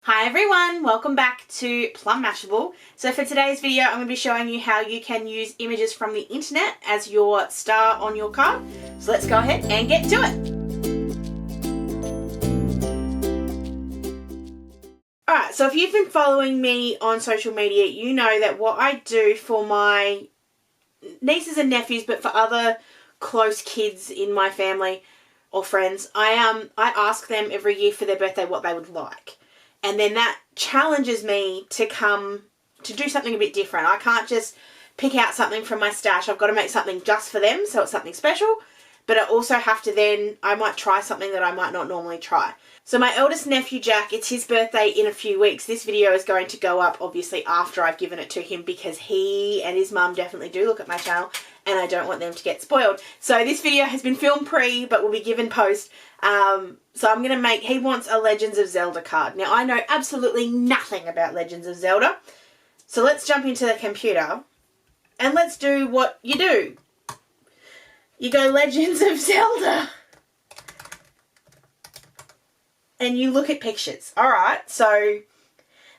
Hi everyone, welcome back to Plum Mashable. So for today's video I'm going to be showing you how you can use images from the internet as your star on your card. So let's go ahead and get to it. Alright, so if you've been following me on social media, you know that what I do for my nieces and nephews, but for other close kids in my family or friends, I ask them every year for their birthday what they would like. And then that challenges me to do something a bit different. I can't just pick out something from my stash. I've got to make something just for them, so it's something special. But I also have to I might try something that I might not normally try. So my eldest nephew, Jack, it's his birthday in a few weeks. This video is going to go up, obviously, after I've given it to him because he and his mum definitely do look at my channel and I don't want them to get spoiled. So this video has been filmed pre, but will be given post. So I'm going to he wants a Legends of Zelda card. Now, I know absolutely nothing about Legends of Zelda. So let's jump into the computer and let's do what you do. You go Legends of Zelda. And you look at pictures. Alright, so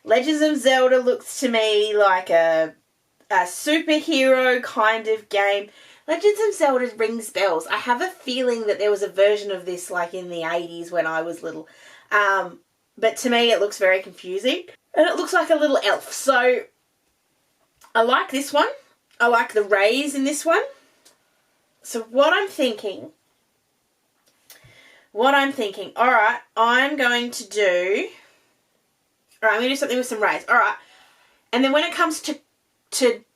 Legends of Zelda looks to me like a superhero kind of game. Legends of Zelda rings bells. I have a feeling that there was a version of this like in the 80s when I was little. But to me it looks very confusing. And it looks like a little elf. So I like this one. I like the rays in this one. So what I'm thinking, alright, I'm going to do something with some rays. Alright. And then when it comes to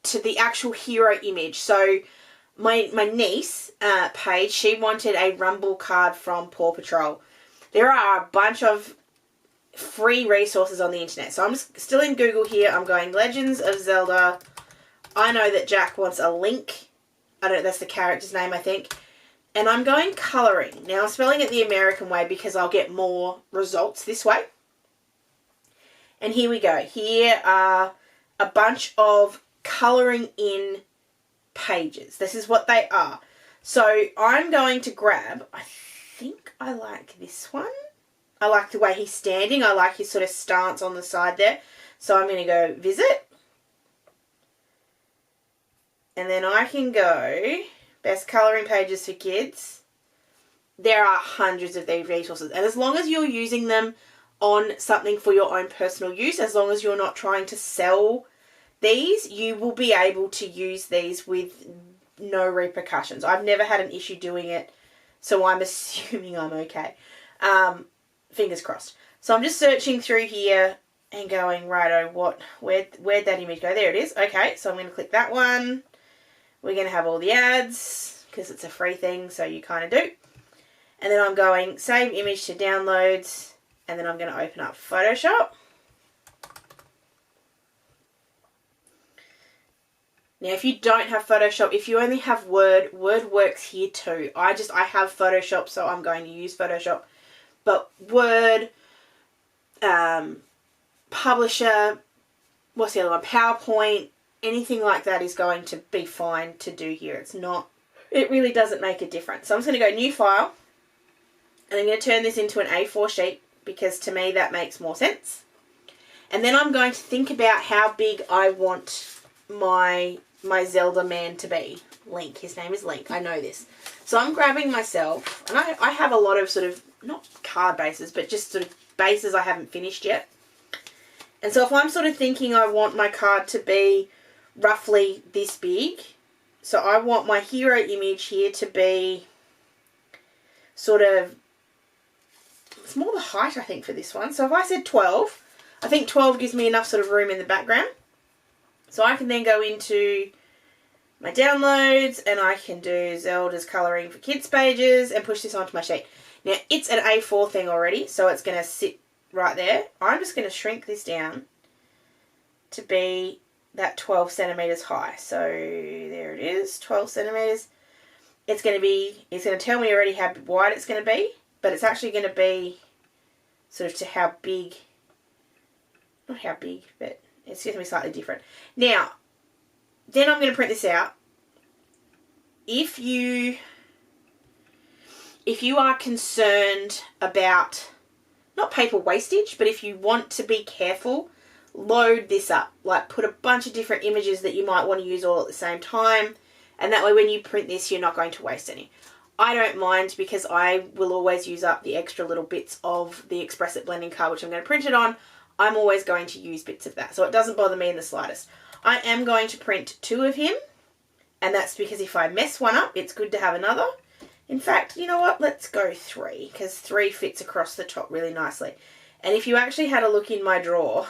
the actual hero image, so my niece, Paige, she wanted a Rumble card from Paw Patrol. There are a bunch of free resources on the internet. So I'm just still in Google here. I'm going Legends of Zelda. I know that Jack wants a Link. I don't know, that's the character's name, I think. And I'm going colouring. Now, I'm spelling it the American way because I'll get more results this way. And here we go. Here are a bunch of colouring in pages. This is what they are. So I'm going to grab, I think I like this one. I like the way he's standing. I like his sort of stance on the side there. So I'm going to go visit. And then I can go best colouring pages for kids. There are hundreds of these resources. And as long as you're using them on something for your own personal use, as long as you're not trying to sell these, you will be able to use these with no repercussions. I've never had an issue doing it, so I'm assuming I'm okay. Fingers crossed. So I'm just searching through here and going, righto, where'd that image go? There it is. Okay, so I'm going to click that one. We're going to have all the ads because it's a free thing, so you kind of do. And then I'm going save image to downloads, and then I'm going to open up Photoshop. Now, if you don't have Photoshop, if you only have Word, Word works here too. I have Photoshop, so I'm going to use Photoshop. But Word, Publisher, what's the other one? PowerPoint, anything like that is going to be fine to do here. It really doesn't make a difference. So I'm just going to go New File, and I'm going to turn this into an A4 sheet because to me that makes more sense. And then I'm going to think about how big I want my Zelda man to be. Link. His name is Link. I know this. So I'm grabbing myself, and I have a lot of sort of, not card bases, but just sort of bases I haven't finished yet. And so if I'm sort of thinking I want my card to be roughly this big, so I want my hero image here to be sort of, it's more the height I think for this one. So if I said 12, I think 12 gives me enough sort of room in the background. So I can then go into my downloads and I can do Zelda's colouring for kids pages and push this onto my sheet. Now it's an A4 thing already, so it's going to sit right there. I'm just going to shrink this down to be that 12 centimetres high. So there it is, 12 centimetres. It's going to tell me already how wide it's going to be, but it's actually going to be sort of to how big, not how big, but it's going to be slightly different. Now, then I'm going to print this out. If you are concerned about not paper wastage, but if you want to be careful, load this up. Like, put a bunch of different images that you might want to use all at the same time, and that way when you print this, you're not going to waste any. I don't mind, because I will always use up the extra little bits of the Express It blending card, which I'm going to print it on. I'm always going to use bits of that, so it doesn't bother me in the slightest. I am going to print 2 of him, and that's because if I mess one up, it's good to have another. In fact, you know what? Let's go 3, because 3 fits across the top really nicely. And if you actually had a look in my drawer,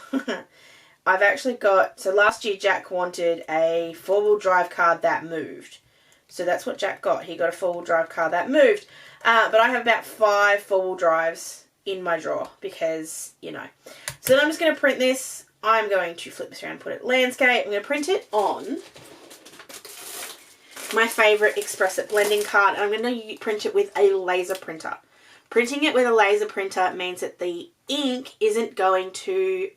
I've actually got, so last year Jack wanted a 4-wheel drive card that moved. So that's what Jack got. He got a 4-wheel drive car that moved. But I have about 5 4-wheel drives in my drawer because, you know. So then I'm just going to print this. I'm going to flip this around and put it landscape. I'm going to print it on my favourite Express It blending card. I'm going to print it with a laser printer. Printing it with a laser printer means that the ink isn't going to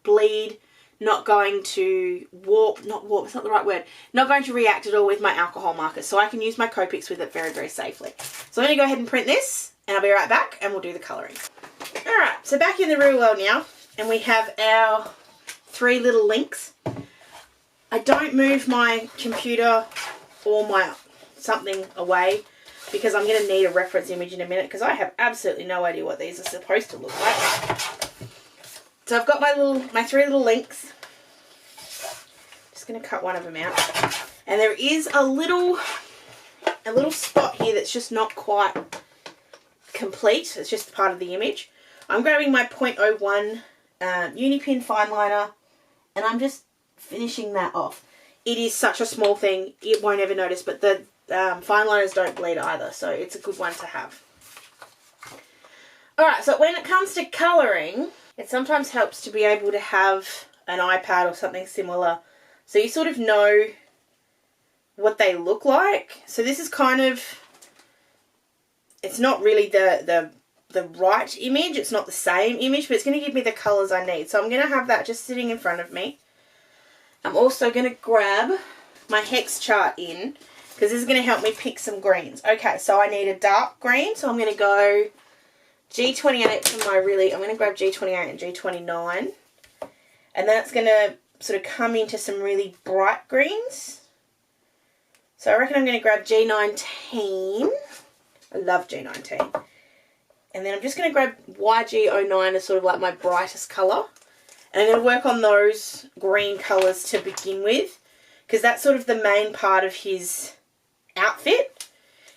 bleed, not going to warp, not warp, it's not the right word, not going to react at all with my alcohol markers. So I can use my Copics with it very, very safely. So I'm going to go ahead and print this, and I'll be right back, and we'll do the colouring. Alright, so back in the real world now, and we have our 3 little links. I don't move my computer or my something away, because I'm going to need a reference image in a minute, because I have absolutely no idea what these are supposed to look like. So I've got my 3 little links. Just going to cut one of them out. And there is a little spot here that's just not quite complete. It's just part of the image. I'm grabbing my 0.01 Unipin Fineliner, and I'm just finishing that off. It is such a small thing, it won't ever notice, but the Fineliners don't bleed either, so it's a good one to have. Alright, so when it comes to colouring, it sometimes helps to be able to have an iPad or something similar, so you sort of know what they look like. So this is kind of, it's not really the right image, it's not the same image, but it's going to give me the colours I need. So I'm going to have that just sitting in front of me. I'm also going to grab my hex chart in, because this is going to help me pick some greens. Okay, so I need a dark green, so I'm going to go G28 for my I'm going to grab G28 and G29. And then it's going to sort of come into some really bright greens. So I reckon I'm going to grab G19. I love G19. And then I'm just going to grab YG09 as sort of like my brightest colour. And I'm going to work on those green colours to begin with, because that's sort of the main part of his outfit,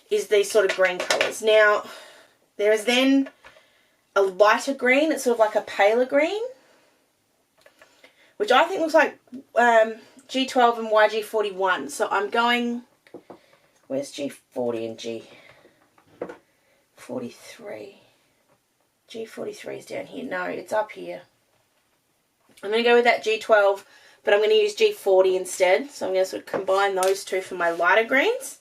is these sort of green colours. Now, there is then a lighter green, it's sort of like a paler green, which I think looks like G12 and YG41. So I'm going, where's G40 and G43? G43 is down here. No, it's up here. I'm going to go with that G12, but I'm going to use G40 instead. So I'm going to sort of combine those two for my lighter greens.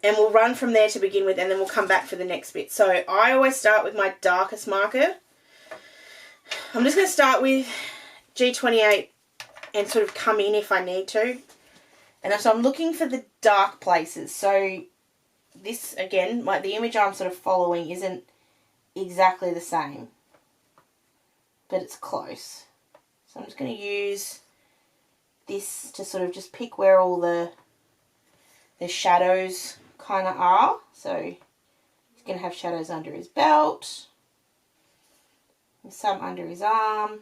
And we'll run from there to begin with, and then we'll come back for the next bit. So I always start with my darkest marker. I'm just going to start with G28 and sort of come in if I need to. And so I'm looking for the dark places. So this, again, the image I'm sort of following isn't exactly the same, but it's close. So I'm just going to use this to sort of just pick where all the shadows kind of are. So he's going to have shadows under his belt, and some under his arm,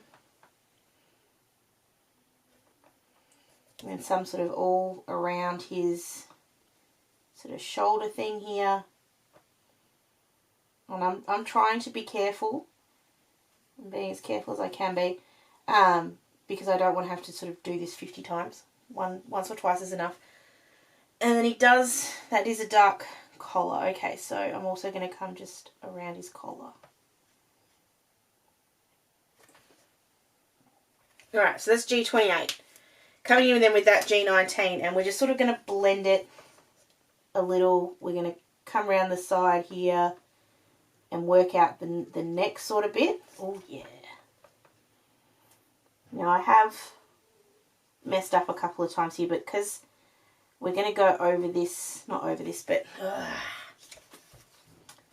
and some sort of all around his sort of shoulder thing here. And I'm trying to be careful. I'm being as careful as I can be, because I don't want to have to sort of do this 50 times. Once or twice is enough. And then he does, that is a dark collar. Okay, so I'm also going to come just around his collar. Alright, so that's G28. Coming in then with that G19, and we're just sort of going to blend it a little. We're going to come around the side here and work out the neck sort of bit. Oh yeah. Now I have messed up a couple of times here, but because we're going to go over this, not over this, but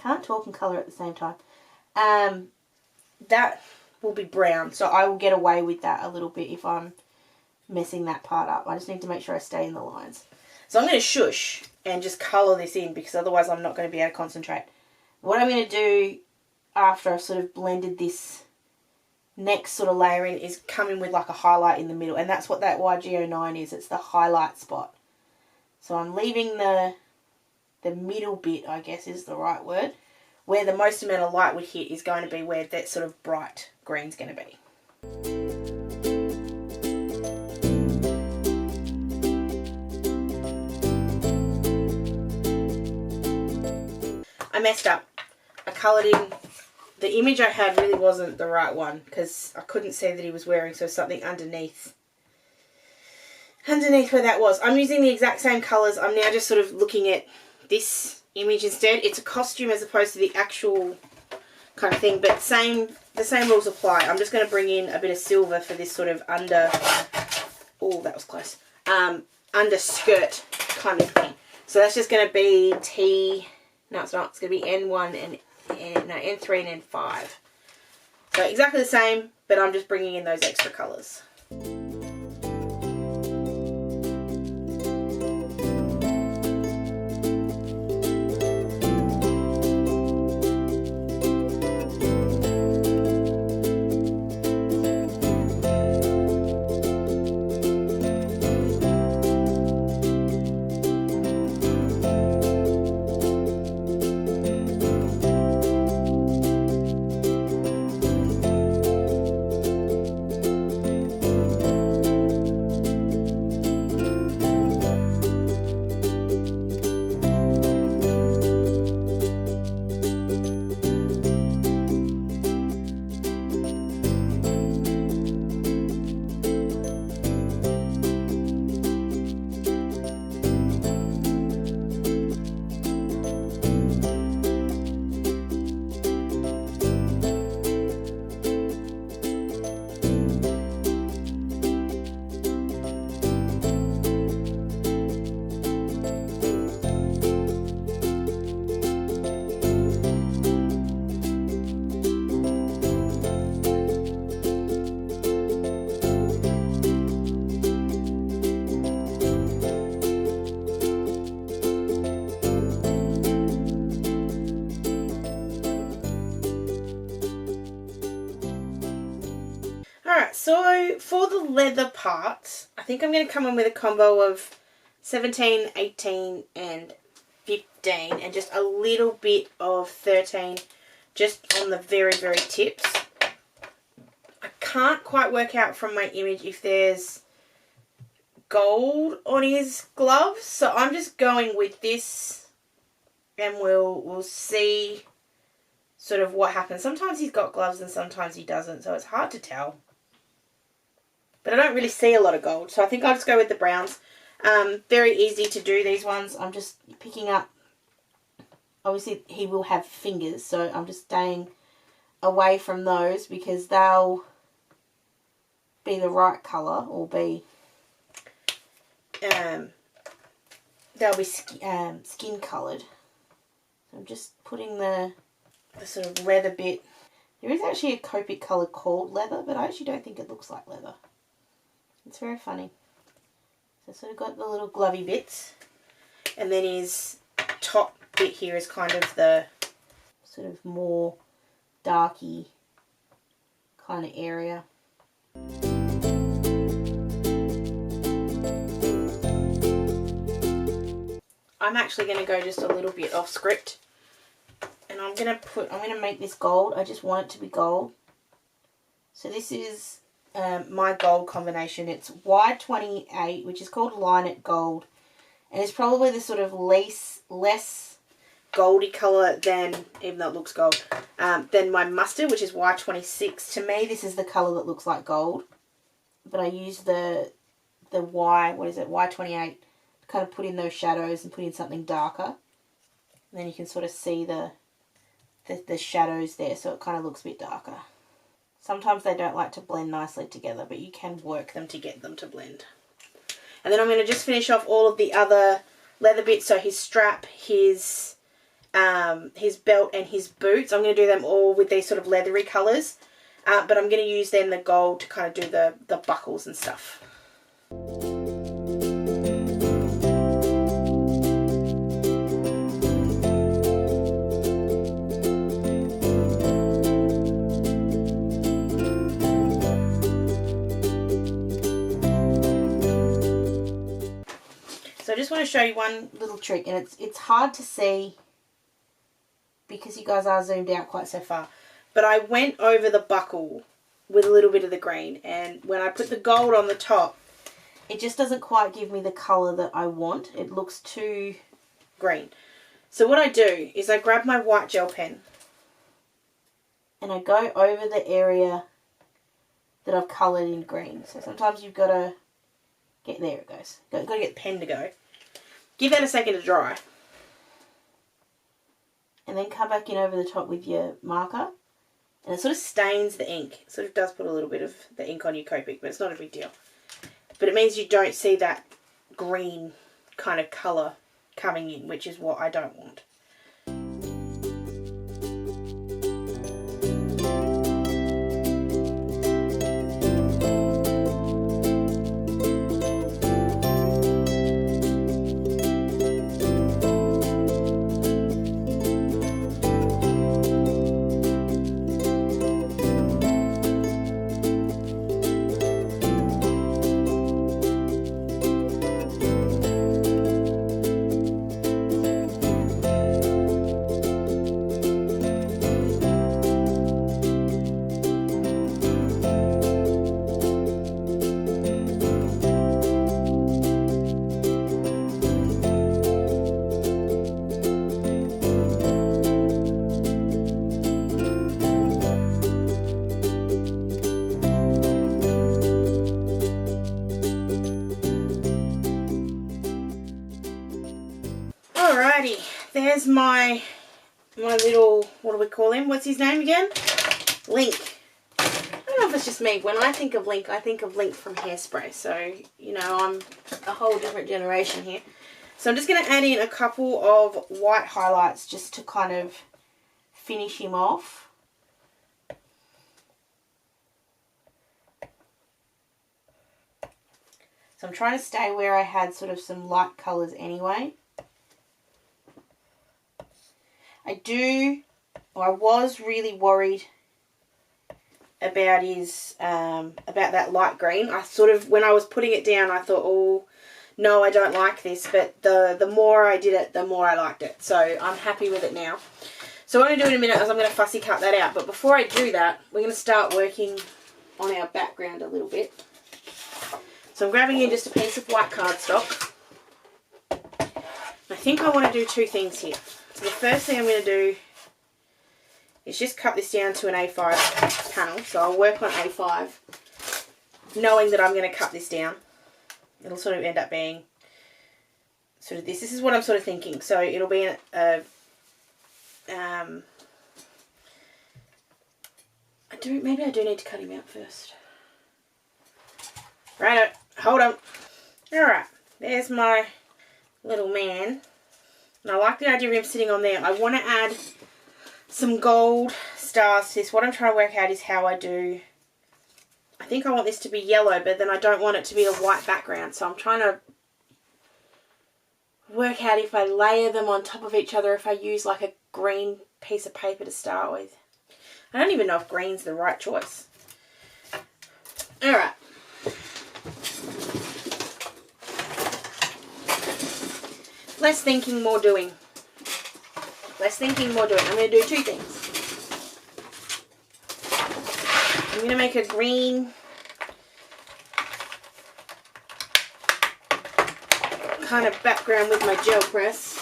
can't talk and colour at the same time. That will be brown, so I will get away with that a little bit if I'm messing that part up. I just need to make sure I stay in the lines. So I'm going to shush and just colour this in, because otherwise I'm not going to be able to concentrate. What I'm going to do after I've sort of blended this next sort of layer in is come in with like a highlight in the middle, and that's what that YG09 is. It's the highlight spot. So I'm leaving the middle bit, I guess is the right word, where the most amount of light would hit is going to be where that sort of bright green's going to be. I messed up. I coloured in. The image I had really wasn't the right one, because I couldn't see that he was wearing something underneath where that was. I'm using the exact same colours. I'm now just sort of looking at this image instead. It's a costume as opposed to the actual kind of thing, but the same rules apply. I'm just going to bring in a bit of silver for this sort of under, oh that was close, under skirt kind of thing. So that's just going to be no it's not, it's going to be N1 and N3 and N5. So exactly the same, but I'm just bringing in those extra colours. So for the leather parts, I think I'm going to come in with a combo of 17, 18 and 15 and just a little bit of 13 just on the very, very tips. I can't quite work out from my image if there's gold on his gloves, so I'm just going with this and we'll see sort of what happens. Sometimes he's got gloves and sometimes he doesn't, so it's hard to tell. But I don't really see a lot of gold, so I think I'll just go with the browns. Very easy to do these ones. I'm just picking up, obviously he will have fingers, so I'm just staying away from those because they'll be the right colour, or be, they'll be skin coloured. So I'm just putting the sort of leather bit. There is actually a Copic colour called leather, but I actually don't think it looks like leather. It's very funny. So sort of got the little glovey bits, and then his top bit here is kind of the sort of more darky kind of area. I'm actually going to go just a little bit off script, and I'm going to make this gold. I just want it to be gold. So this is my gold combination. It's Y28, which is called Line It Gold, and it's probably the sort of less goldy colour than, even though it looks gold, than my mustard, which is Y26. To me, this is the colour that looks like gold, but I use the Y28 to kind of put in those shadows and put in something darker. And then you can sort of see the shadows there, so it kind of looks a bit darker. Sometimes they don't like to blend nicely together, but you can work them to get them to blend. And then I'm going to just finish off all of the other leather bits. So his strap, his his belt and his boots. I'm going to do them all with these sort of leathery colours. But I'm going to use then the gold to kind of do the buckles and stuff. So I just want to show you one little trick, and it's hard to see because you guys are zoomed out quite so far. But I went over the buckle with a little bit of the green, and when I put the gold on the top, it just doesn't quite give me the colour that I want. It looks too green. So what I do is I grab my white gel pen and I go over the area that I've coloured in green. So sometimes you've got to get, there it goes. Got to get the pen to go. Give that a second to dry. And then come back in over the top with your marker. And it sort of stains the ink. It sort of does put a little bit of the ink on your Copic, but it's not a big deal. But it means you don't see that green kind of colour coming in, which is what I don't want. Alrighty, there's my little, what do we call him? What's his name again? Link. I don't know if it's just me. When I think of Link from Hairspray. So, you know, I'm a whole different generation here. So I'm just going to add in a couple of white highlights just to kind of finish him off. So I'm trying to stay where I had sort of some light colours anyway. I was really worried about his, about that light green. I sort of, when I was putting it down, I thought, oh, no, I don't like this. But the more I did it, the more I liked it. So I'm happy with it now. So what I'm going to do in a minute is I'm going to fussy cut that out. But before I do that, we're going to start working on our background a little bit. So I'm grabbing in just a piece of white cardstock. I think I want to do two things here. So the first thing I'm going to do is just cut this down to an A5 panel. So I'll work on A5 knowing that I'm going to cut this down. It'll sort of end up being sort of this. This is what I'm sort of thinking. So it'll be maybe I do need to cut him out first. Right, hold on. Alright, there's my little man. And I like the idea of him sitting on there. I want to add some gold stars to this. What I'm trying to work out is how I do. I think I want this to be yellow, but then I don't want it to be a white background. So I'm trying to work out if I layer them on top of each other, if I use like a green piece of paper to start with. I don't even know if green's the right choice. Alright. Less thinking, more doing. Less thinking, more doing. I'm going to do two things. I'm going to make a green kind of background with my gel press.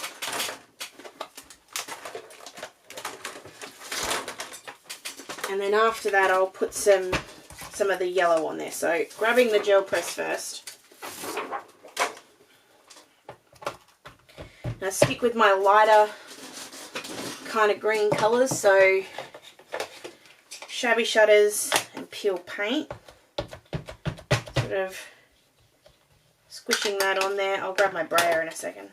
And then after that I'll put some of the yellow on there. So grabbing the gel press first. Now stick with my lighter kind of green colours, so shabby shutters and peel paint. Sort of squishing that on there. I'll grab my brayer in a second.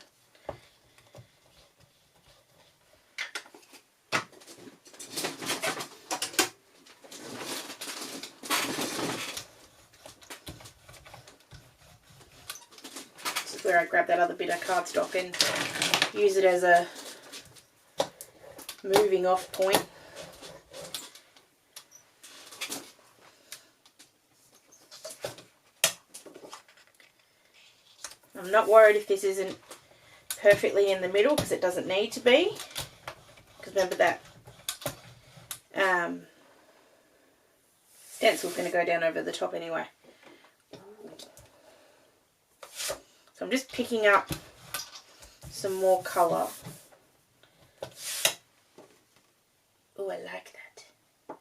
where I grab that other bit of cardstock and use it as a moving off point. I'm not worried if this isn't perfectly in the middle because it doesn't need to be. Because remember that stencil's going to go down over the top anyway. So I'm just picking up some more colour. Oh, I like that.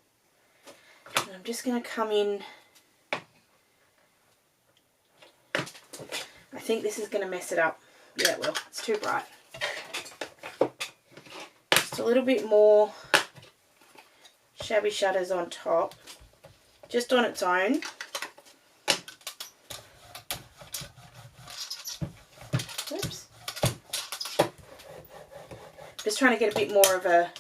And I'm just going to come in. I think this is going to mess it up. Yeah, it will. It's too bright. Just a little bit more shabby shutters on top, just on its own. Oops. Just trying to get a bit more of a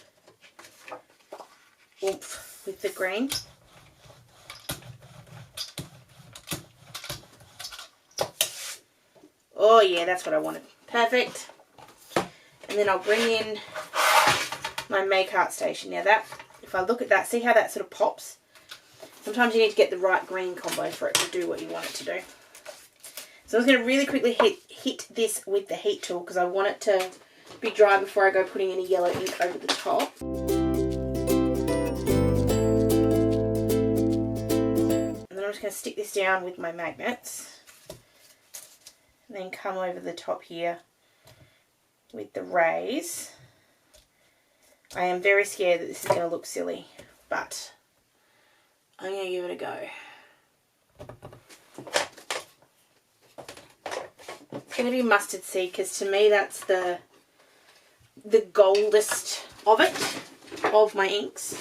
oomph with the green. Oh yeah, that's what I wanted. Perfect. And then I'll bring in my make art station. Now that, if I look at that, see how that sort of pops? Sometimes you need to get the right green combo for it to do what you want it to do. So I'm just going to really quickly hit this with the heat tool because I want it to be dry before I go putting any yellow ink over the top. And then I'm just going to stick this down with my magnets. And then come over the top here with the rays. I am very scared that this is going to look silly, but I'm going to give it a go. It's going to be mustard seed because to me that's the goldest of it, of my inks.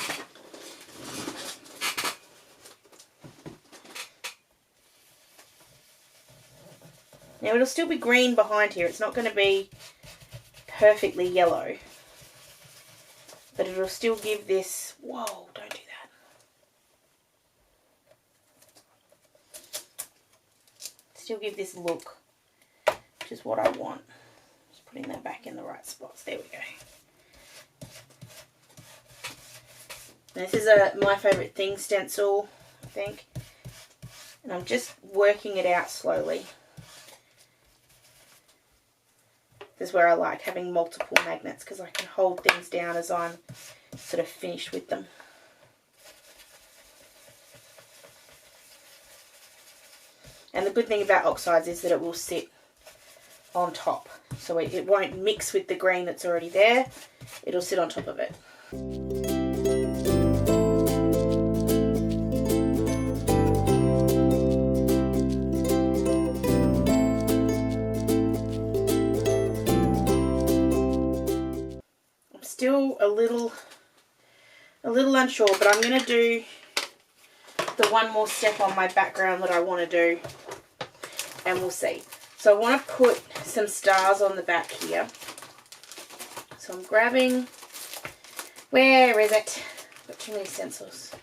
Now it'll still be green behind here. It's not going to be perfectly yellow. But it'll still give this... Whoa, don't do that. Still give this look, which is what I want. Just putting that back in the right spots. There we go. Now, this is a My Favourite Thing stencil, I think. And I'm just working it out slowly. This is where I like having multiple magnets because I can hold things down as I'm sort of finished with them. And the good thing about oxides is that it will sit on top. So it won't mix with the green that's already there. It'll sit on top of it. Still a little unsure, but I'm going to do the one more step on my background that I want to do, and we'll see. So I want to put some stars on the back here. So I'm grabbing, where is it? I've got too many stencils.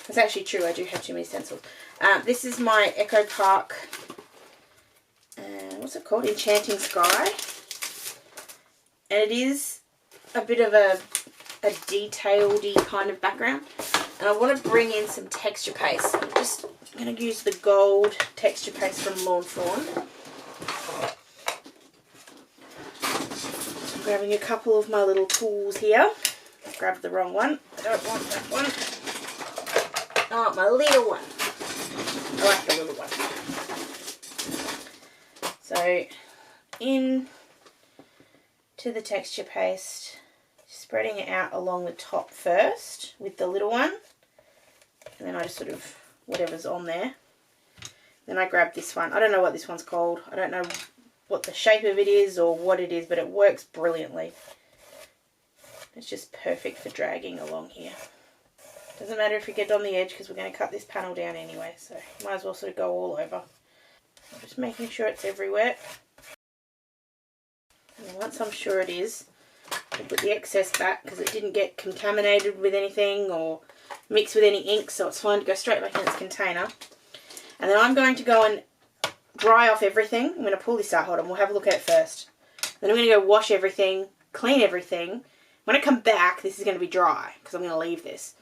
It's actually true, I do have too many stencils. This is my Echo Park, what's it called? Enchanting Sky. And it is a bit of a detailed-y kind of background. And I want to bring in some texture paste. I'm just going to use the gold texture paste from Lawn Fawn. I'm grabbing a couple of my little tools here. I grabbed the wrong one. I don't want that one. I want my little one. I like the little one. So, in to the texture paste, spreading it out along the top first with the little one, and then I just sort of, whatever's on there. Then I grab this one. I don't know what this one's called. I don't know what the shape of it is or what it is, but it works brilliantly. It's just perfect for dragging along here. Doesn't matter if you get on the edge because we're going to cut this panel down anyway, so might as well sort of go all over. I'm just making sure it's everywhere. And once I'm sure it is, I'll put the excess back because it didn't get contaminated with anything or mixed with any ink, so it's fine to go straight back in its container. And then I'm going to go and dry off everything. I'm going to pull this out, hold on, we'll have a look at it first. Then I'm going to go wash everything, clean everything. When I come back, this is going to be dry because I'm going to leave this.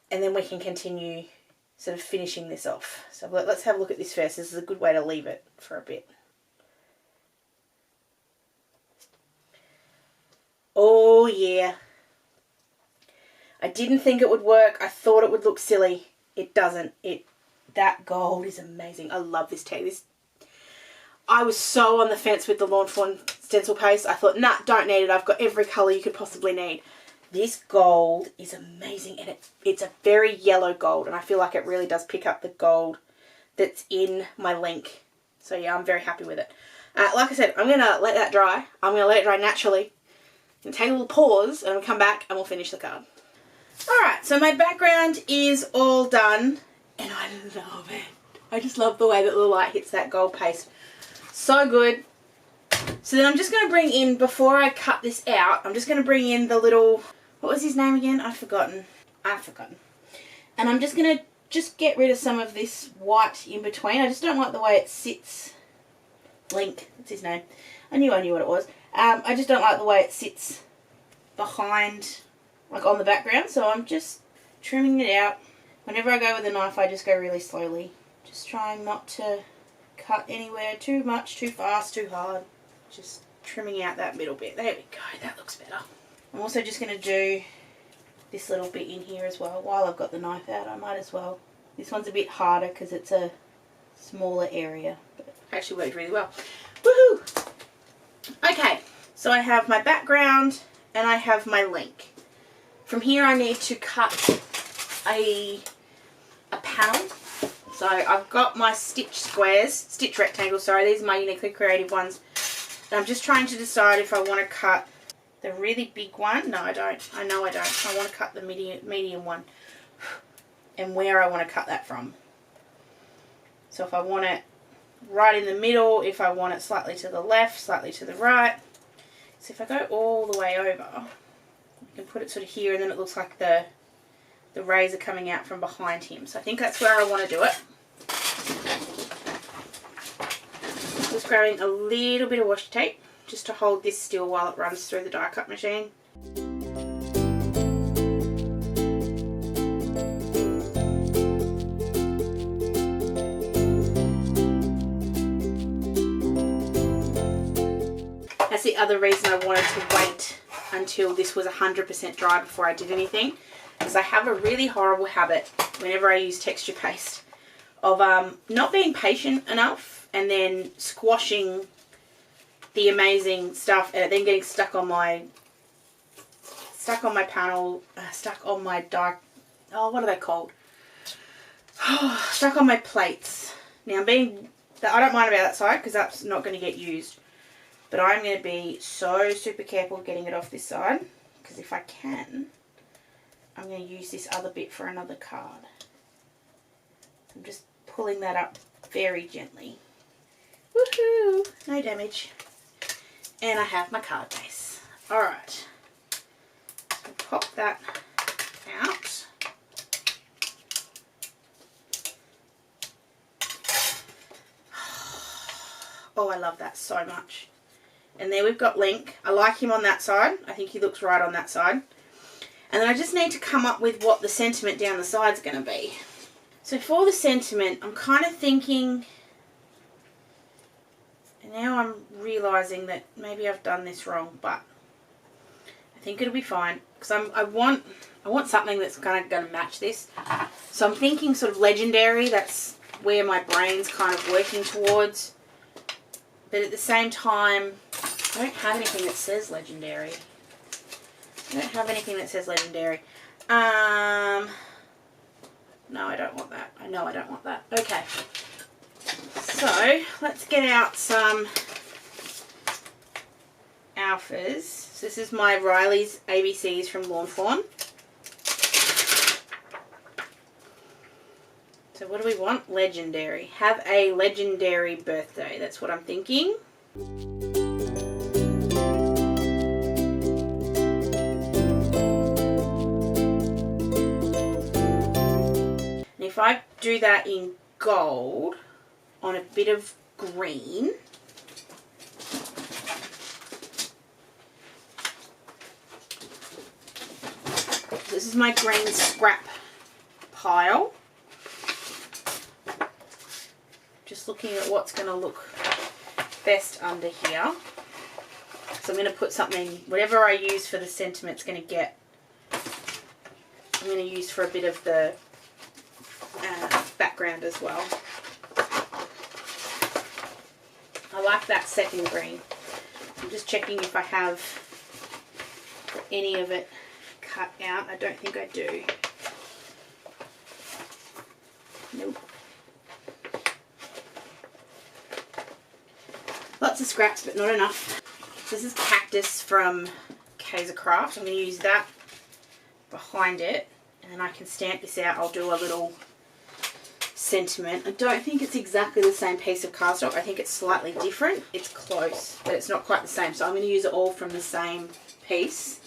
And then we can continue sort of finishing this off. So let's have a look at this first. This is a good way to leave it for a bit. Oh yeah. I didn't think it would work. I thought it would look silly. It doesn't. That gold is amazing. I love this tea. I was so on the fence with the Lawn Fawn stencil paste. I thought, nah, don't need it. I've got every colour you could possibly need. This gold is amazing, and it's a very yellow gold, and I feel like it really does pick up the gold that's in my link. So yeah, I'm very happy with it. Like I said, I'm going to let that dry. I'm going to let it dry naturally. I'm going to take a little pause, and we'll come back and we'll finish the card. Alright, so my background is all done, and I love it. I just love the way that the light hits that gold paste. So good. So then I'm just going to bring in, before I cut this out, I'm just going to bring in the little, what was his name again? I've forgotten. And I'm just going to get rid of some of this white in between. I just don't like the way it sits. Link, that's his name. I knew what it was. I just don't like the way it sits behind, like on the background. So I'm just trimming it out. Whenever I go with a knife, I just go really slowly. Just trying not to cut anywhere too much, too fast, too hard. Just trimming out that middle bit. There we go, that looks better. I'm also just going to do this little bit in here as well. While I've got the knife out, I might as well. This one's a bit harder because it's a smaller area, but it actually worked really well. Woohoo! Okay, so I have my background and I have my link. From here I need to cut a panel. So I've got my stitch rectangles, sorry, these are my Uniquely Creative ones. And I'm just trying to decide if I want to cut the really big one. No, I don't. I know I don't. I want to cut the medium one. And where I want to cut that from. So if I want it right in the middle, if I want it slightly to the left, slightly to the right. So if I go all the way over, I can put it sort of here, and then it looks like the rays are coming out from behind him. So I think that's where I want to do it. Just grabbing a little bit of washi tape just to hold this still while it runs through the die cut machine. That's the other reason I wanted to wait until this was 100% dry before I did anything, because I have a really horrible habit whenever I use texture paste of not being patient enough and then squashing the amazing stuff and it then getting stuck on my panel, stuck on my die, oh, what are they called? Stuck on my plates. Now I don't mind about that side because that's not going to get used. But I'm going to be so super careful getting it off this side, because if I can, I'm going to use this other bit for another card. I'm just pulling that up very gently. Woohoo! No damage. And I have my card base. Alright. So pop that out. Oh, I love that so much. And there we've got Link. I like him on that side. I think he looks right on that side. And then I just need to come up with what the sentiment down the side's going to be. So for the sentiment, I'm kind of thinking, and now I'm realising that maybe I've done this wrong, but I think it'll be fine. Because I want something that's kind of going to match this. So I'm thinking sort of legendary. That's where my brain's kind of working towards. But at the same time, I don't have anything that says legendary. No, I don't want that. I know I don't want that. Okay. So, let's get out some alphas. So this is my Riley's ABCs from Lawn Fawn. So what do we want? Legendary. Have a legendary birthday. That's what I'm thinking. And if I do that in gold, on a bit of green. This is my green scrap pile. Just looking at what's going to look best under here. So I'm going to put something, whatever I use for the sentiment's going to get, I'm going to use for a bit of the background as well. I like that second green. I'm just checking if I have any of it cut out. I don't think I do. Nope. Lots of scraps, but not enough. This is Cactus from Kaiser Craft. I'm going to use that behind it, and then I can stamp this out. I'll do a little sentiment. I don't think it's exactly the same piece of cardstock. I think it's slightly different. It's close, but it's not quite the same. So I'm going to use it all from the same piece.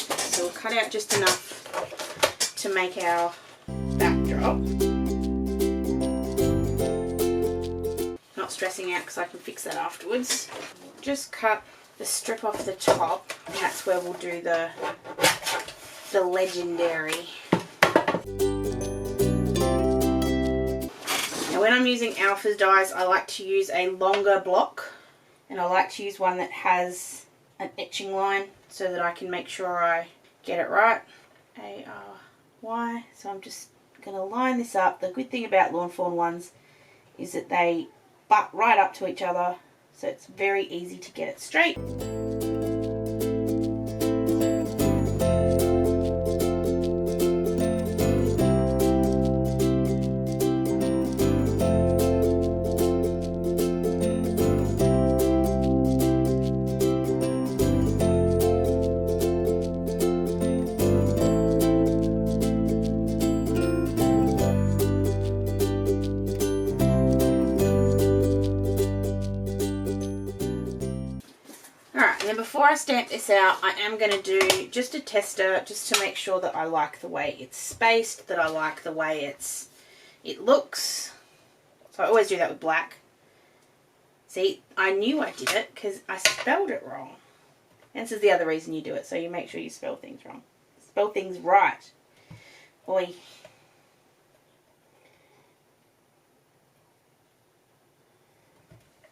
So we'll cut out just enough to make our backdrop. Not stressing out because I can fix that afterwards. Just cut the strip off the top, and that's where we'll do the legendary. Now when I'm using Alpha's dies, I like to use a longer block, and I like to use one that has an etching line so that I can make sure I get it right. A-R-Y. So I'm just going to line this up. The good thing about Lawn Fawn ones is that they butt right up to each other, so it's very easy to get it straight. Before I stamp this out, I am going to do just a tester just to make sure that I like the way it's spaced, that I like the way it looks. So I always do that with black. See, I knew I did it because I spelled it wrong. And this is the other reason you do it, so you make sure you spell things wrong. Spell things right. Boy.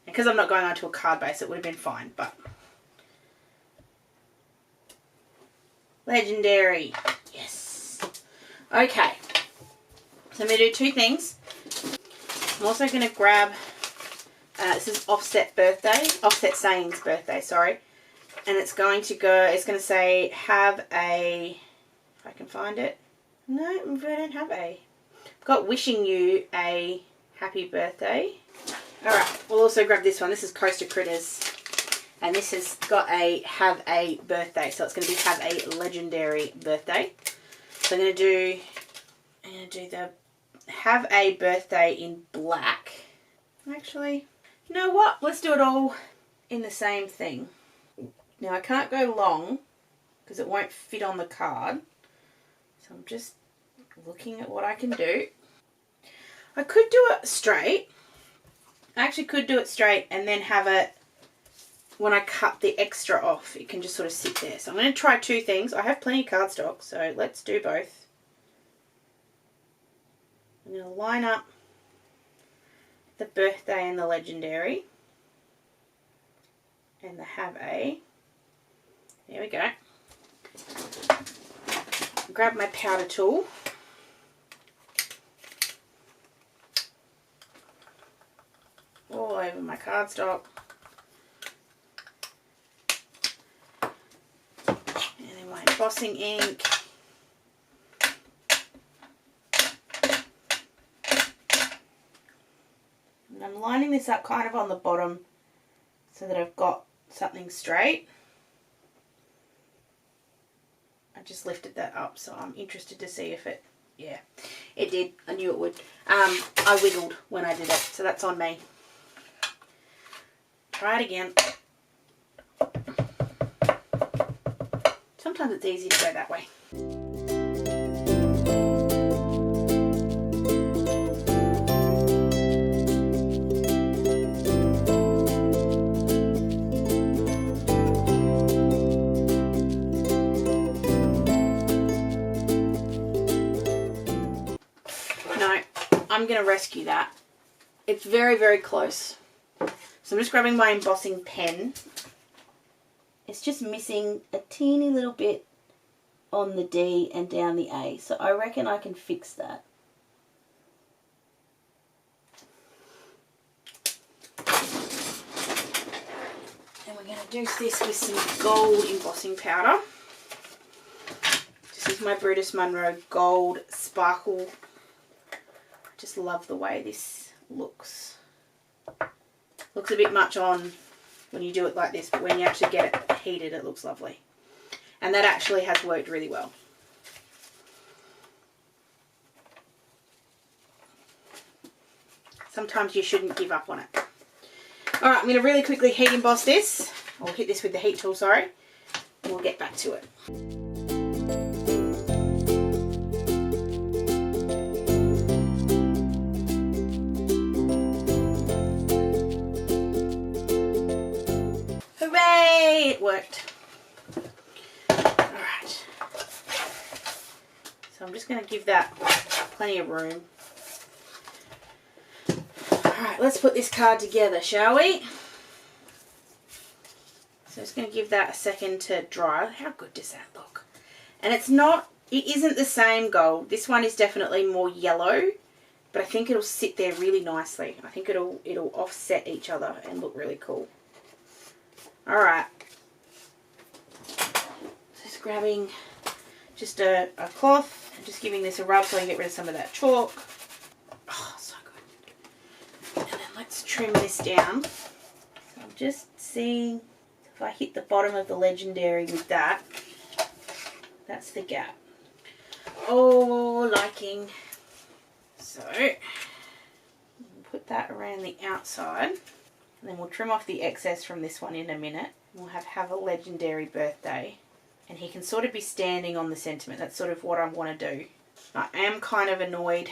Because I'm not going onto a card base, it would have been fine, but... Legendary. Yes. Okay. So I'm going to do two things. I'm also going to grab, this is Offset Sane's birthday, sorry. And it's going to go, it's going to say, have a, if I can find it. No, I don't have a. I've got wishing you a happy birthday. Alright, we'll also grab this one. This is Coaster Critters. And this has got a have a birthday, so it's going to be have a legendary birthday. So I'm going to do the have a birthday in black. Actually, you know what? Let's do it all in the same thing. Now I can't go long because it won't fit on the card. So I'm just looking at what I can do. I could do it straight. I actually could do it straight and then have it, when I cut the extra off, it can just sort of sit there. So I'm going to try two things. I have plenty of cardstock, so let's do both. I'm going to line up the birthday and the legendary. And the have a. There we go. Grab my powder tool. All over my cardstock. My embossing ink. And I'm lining this up kind of on the bottom so that I've got something straight. I just lifted that up, so I'm interested to see if it, yeah, it did. I knew it would. I wiggled when I did it, so that's on me. Try it again. Sometimes it's easy to go that way. I'm going to rescue that. It's very, very close. So I'm just grabbing my embossing pen. It's just missing a teeny little bit on the D and down the A. So I reckon I can fix that. And we're going to do this with some gold embossing powder. This is my Brutus Monroe Gold Sparkle. I just love the way this looks. Looks a bit much on when you do it like this, but when you actually get it heated, it looks lovely. And that actually has worked really well. Sometimes you shouldn't give up on it. Alright, I'm going to really quickly heat emboss this. I'll hit this with the heat tool, sorry. And we'll get back to it. Hooray! It worked. Alright. So I'm just going to give that plenty of room. Alright, let's put this card together, shall we? So just going to give that a second to dry. How good does that look? And it isn't the same gold. This one is definitely more yellow, but I think it'll sit there really nicely. I think it'll offset each other and look really cool. Alright. Just grabbing just a cloth and just giving this a rub so I can get rid of some of that chalk. Oh, so good. And then let's trim this down. So I'm just seeing if I hit the bottom of the Legendary with that, that's the gap. Oh, liking. So, put that around the outside. And then we'll trim off the excess from this one in a minute. We'll have a Legendary birthday. And he can sort of be standing on the sentiment. That's sort of what I want to do. I am kind of annoyed.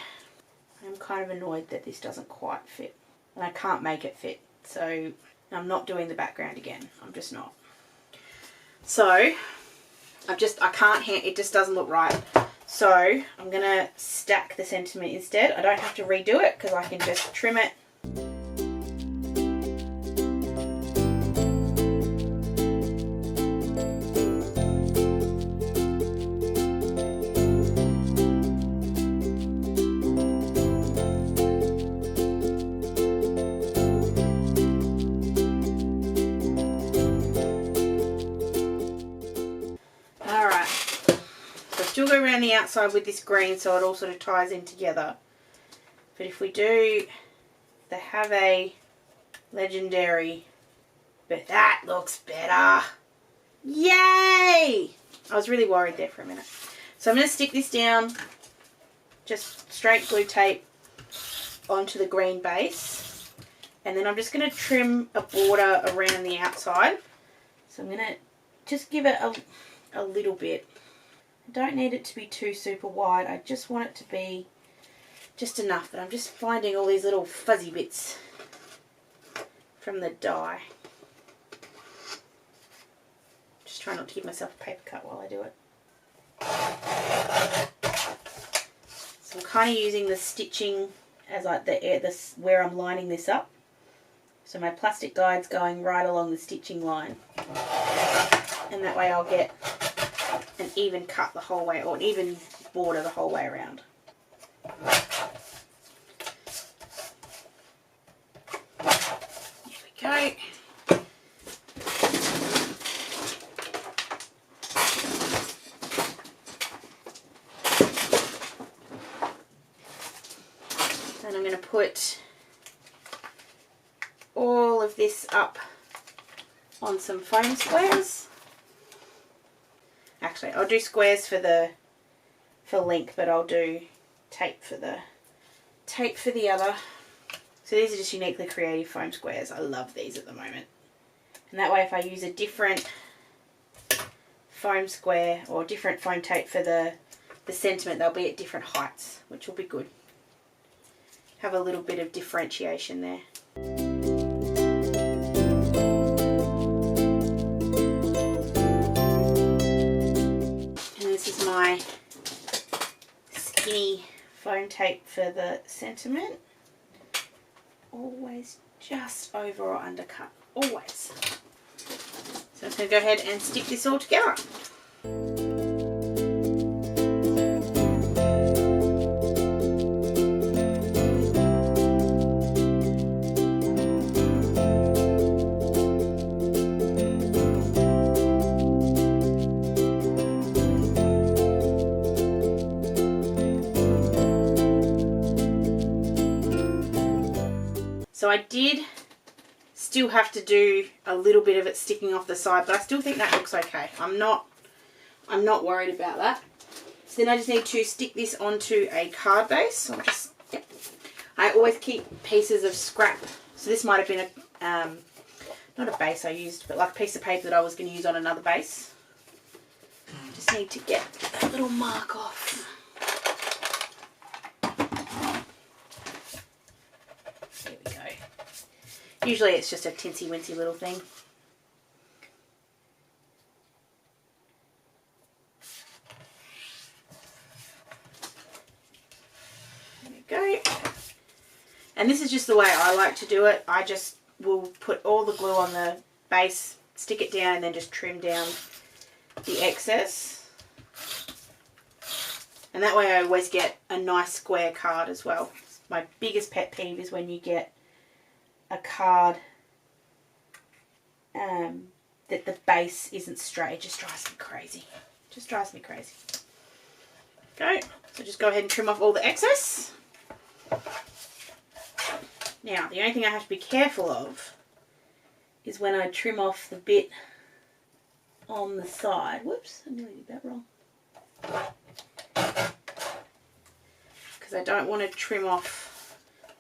That this doesn't quite fit. And I can't make it fit. So I'm not doing the background again. I'm just not. So I can't, it just doesn't look right. So I'm going to stack the sentiment instead. I don't have to redo it because I can just trim it. Still go around the outside with this green so it all sort of ties in together. But if we do, they have a Legendary, but that looks better. Yay! I was really worried there for a minute. So I'm going to stick this down, just straight glue tape onto the green base. And then I'm just going to trim a border around the outside. So I'm going to just give it a little bit. I don't need it to be too super wide. I just want it to be just enough. But I'm just finding all these little fuzzy bits from the die. Just try not to give myself a paper cut while I do it. So I'm kind of using the stitching as like where I'm lining this up. So my plastic guide's going right along the stitching line. And that way I'll get an even cut the whole way, or an even border the whole way around. Here we go. Then I'm going to put all of this up on some foam squares. Actually, I'll do squares for length, but I'll do tape for the other. So these are just uniquely creative foam squares. I love these at the moment. And that way if I use a different foam square or different foam tape for the sentiment, they'll be at different heights, which will be good. Have a little bit of differentiation there. This is my skinny foam tape for the sentiment. Always just over or undercut, always. So I'm just going to go ahead and stick this all together. So I did still have to do a little bit of it sticking off the side, but I still think that looks okay. I'm not worried about that. So then I just need to stick this onto a card base. So I always keep pieces of scrap. So this might have been a not a base I used, but like a piece of paper that I was going to use on another base. Just need to get that little mark off. Usually it's just a tinsy-wincy little thing. There we go. And this is just the way I like to do it. I just will put all the glue on the base, stick it down, and then just trim down the excess. And that way I always get a nice square card as well. My biggest pet peeve is when you get a card that the base isn't straight. It just drives me crazy. Just drives me crazy. Okay, so just go ahead and trim off all the excess. Now, the only thing I have to be careful of is when I trim off the bit on the side. Whoops, I nearly did that wrong. Because I don't want to trim off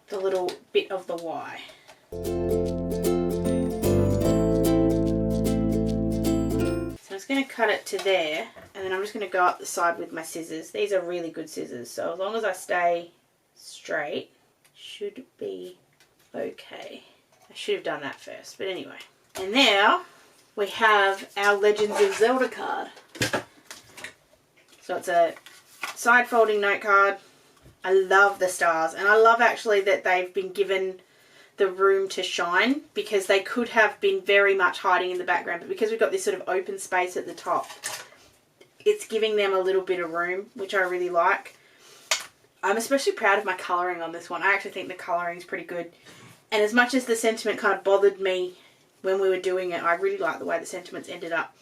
the little bit of the Y. So I'm just going to cut it to there, and then I'm just going to go up the side with my scissors. These are really good scissors, so as long as I stay straight, should be okay. I should have done that first, but anyway. And now we have our Legends of Zelda card. So it's a side folding note card. I love the stars, and I love actually that they've been given the room to shine, because they could have been very much hiding in the background, but because we've got this sort of open space at the top, it's giving them a little bit of room, which I really like. I'm especially proud of my colouring on this one. I actually think the colouring is pretty good, and as much as the sentiment kind of bothered me when we were doing it, I really like the way the sentiments ended up.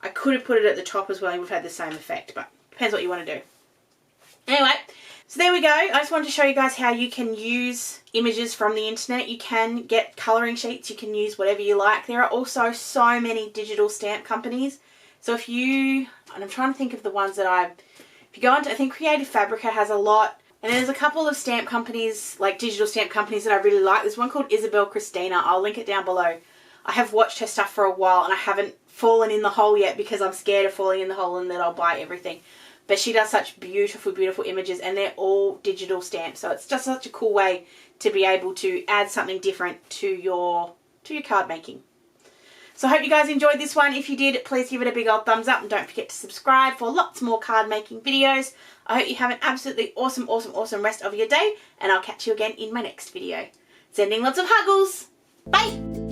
I could have put it at the top as well and we've had the same effect, but depends what you want to do. Anyway, so there we go. I just wanted to show you guys how you can use images from the internet. You can get colouring sheets. You can use whatever you like. There are also so many digital stamp companies. So if you, and I'm trying to think of the ones that if you go into, I think Creative Fabrica has a lot. And there's a couple of stamp companies, like digital stamp companies, that I really like. There's one called Isabel Christina. I'll link it down below. I have watched her stuff for a while and I haven't fallen in the hole yet because I'm scared of falling in the hole and that I'll buy everything. But she does such beautiful, beautiful images, and they're all digital stamps. So it's just such a cool way to be able to add something different to your card making. So I hope you guys enjoyed this one. If you did, please give it a big old thumbs up, and don't forget to subscribe for lots more card making videos. I hope you have an absolutely awesome, awesome, awesome rest of your day, and I'll catch you again in my next video. Sending lots of huggles. Bye!